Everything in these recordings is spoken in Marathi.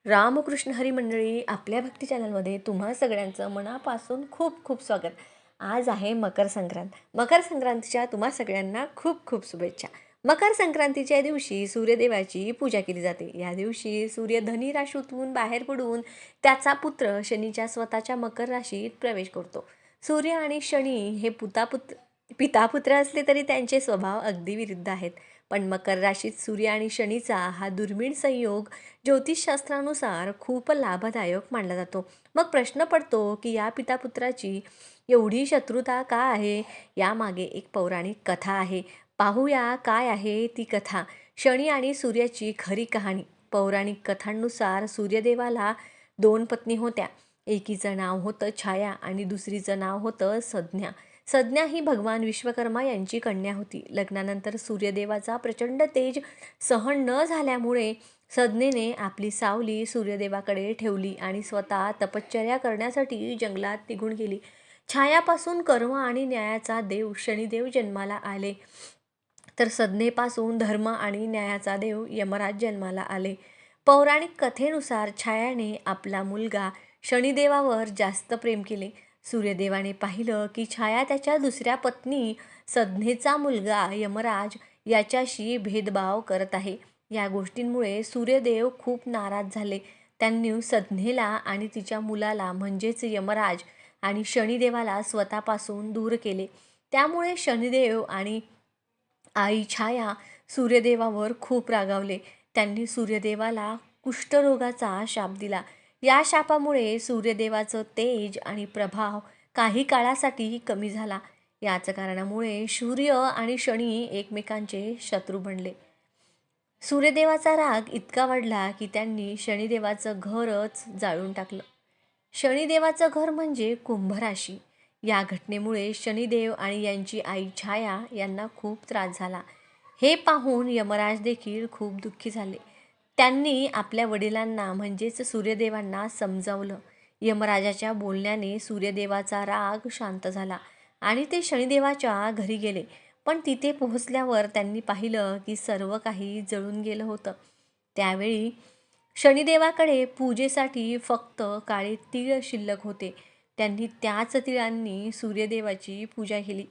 रामकृष्ण हरी मंडळी, आपल्या भक्ती चॅनलमध्ये तुम्हा सगळ्यांचं मनापासून खूप खूप स्वागत. आज आहे मकर संक्रांत. मकर संक्रांतीच्या तुम्हा सगळ्यांना खूप खूप शुभेच्छा. मकर संक्रांतीच्या दिवशी सूर्यदेवाची पूजा केली जाते. या दिवशी सूर्य धनी राशीतून बाहेर पडून त्याचा पुत्र शनीच्या स्वतःच्या मकर राशीत प्रवेश करतो. सूर्य आणि शनी हे पितापुत्र असले तरी त्यांचे स्वभाव अगदी विरुद्ध आहेत. पण मकर राशीत सूर्य आणि शनीचा हा दुर्मिळ संयोग ज्योतिषशास्त्रानुसार खूप लाभदायक मानला जातो. मग प्रश्न पडतो की या पितापुत्राची एवढी शत्रुता का आहे? यामागे एक पौराणिक कथा आहे. पाहूया काय आहे ती कथा. शनी आणि सूर्याची खरी कहाणी. पौराणिक कथांनुसार सूर्यदेवाला 2 पत्नी होत्या. एकीचं नाव होतं छाया आणि दुसरीचं नाव होतं संज्ञा. संज्ञा ही भगवान विश्वकर्मा यांची कन्या होती. लग्नानंतर सूर्यदेवाचा प्रचंड तेज सहन न झाल्यामुळे संज्ञेने आपली सावली सूर्यदेवाकडे ठेवली आणि स्वतः तपश्चर्या करण्यासाठी जंगलात निघून गेली. छायापासून कर्म आणि न्यायाचा देव शनिदेव जन्माला आले, तर संज्ञेपासून धर्म आणि न्यायाचा देव यमराज जन्माला आले. पौराणिक कथेनुसार छायाने आपला मुलगा शनिदेवावर जास्त प्रेम केले. सूर्यदेवाने पाहिलं की छाया त्याच्या दुसऱ्या पत्नी संज्ञेचा मुलगा यमराज याच्याशी भेदभाव करत आहे. या गोष्टींमुळे सूर्यदेव खूप नाराज झाले. त्यांनी संज्ञेला आणि तिच्या मुलाला म्हणजेच यमराज आणि शनिदेवाला स्वतःपासून दूर केले. त्यामुळे शनिदेव आणि आई छाया सूर्यदेवावर खूप रागावले. त्यांनी सूर्यदेवाला कुष्ठरोगाचा शाप दिला. या शापामुळे सूर्यदेवाचं तेज आणि प्रभाव काही काळासाठी कमी झाला. याच कारणामुळे सूर्य आणि शनी एकमेकांचे शत्रू बनले. सूर्यदेवाचा राग इतका वाढला की त्यांनी शनिदेवाचं घरच जाळून टाकलं. शनिदेवाचं घर म्हणजे कुंभ राशी. या घटनेमुळे शनिदेव आणि यांची आई छाया यांना खूप त्रास झाला. हे पाहून यमराज देखील खूप दुःखी झाले. त्यांनी आपल्या वडिलांना म्हणजेच सूर्यदेवांना समजावलं. यमराजाच्या बोलण्याने सूर्यदेवाचा राग शांत झाला आणि ते शनिदेवाच्या घरी गेले. पण तिथे पोहोचल्यावर त्यांनी पाहिलं की सर्व काही जळून गेलं होतं. त्यावेळी शनिदेवाकडे पूजेसाठी फक्त काळे तीळ शिल्लक होते. त्यांनी त्याच तिळांनी सूर्यदेवाची पूजा केली.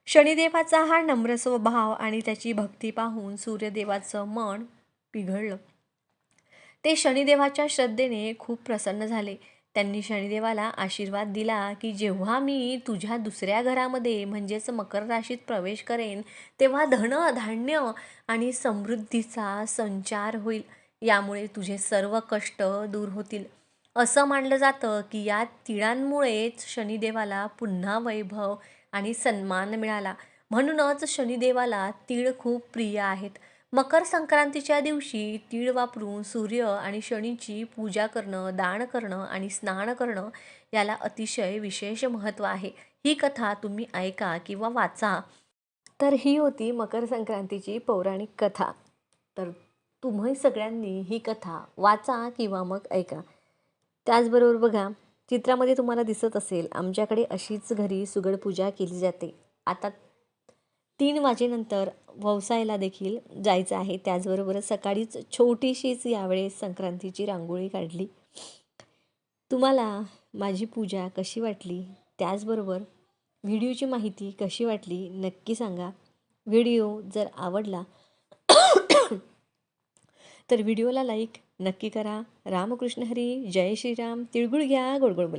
शनिदेवाचा हा नम्र स्वभाव आणि त्याची भक्ती पाहून सूर्यदेवाचं मन पिघळलं. ते शनिदेवाच्या श्रद्धेने खूप प्रसन्न झाले. त्यांनी शनिदेवाला आशीर्वाद दिला की जेव्हा मी तुझ्या दुसऱ्या घरामध्ये म्हणजेच मकर राशीत प्रवेश करेन, तेव्हा धन धान्य आणि समृद्धीचा संचार होईल. यामुळे तुझे सर्व कष्ट दूर होतील. असं मानलं जातं की या तिळांमुळेच शनिदेवाला पुन्हा वैभव आणि सन्मान मिळाला. म्हणूनच शनिदेवाला तीळ खूप प्रिय आहेत. मकर संक्रांतीच्या दिवशी तीळ वापरून सूर्य आणि शनीची पूजा करणं, दान करणं आणि स्नान करणं याला अतिशय विशेष महत्त्व आहे. ही कथा तुम्ही ऐका किंवा वाचा. तर ही होती मकर संक्रांतीची पौराणिक कथा. तर तुम्ही सगळ्यांनी ही कथा वाचा किंवा मग ऐका. त्याचबरोबर बघा, चित्रामध्ये तुम्हाला दिसत असेल आमच्याकडे अशीच घरी सुगड पूजा केली जाते. आता 3 वाजेनंतर ववसायला देखील जायचं आहे. त्याचबरोबर सकाळीच छोटीशीच यावेळेस संक्रांतीची रांगोळी काढली. तुम्हाला माझी पूजा कशी वाटली, त्याचबरोबर व्हिडिओची माहिती कशी वाटली नक्की सांगा. व्हिडिओ जर आवडला तर व्हिडिओला लाईक नक्की करा. रामकृष्ण हरी, जय श्रीराम. तिळगुळ घ्या, गोड गोड बोला.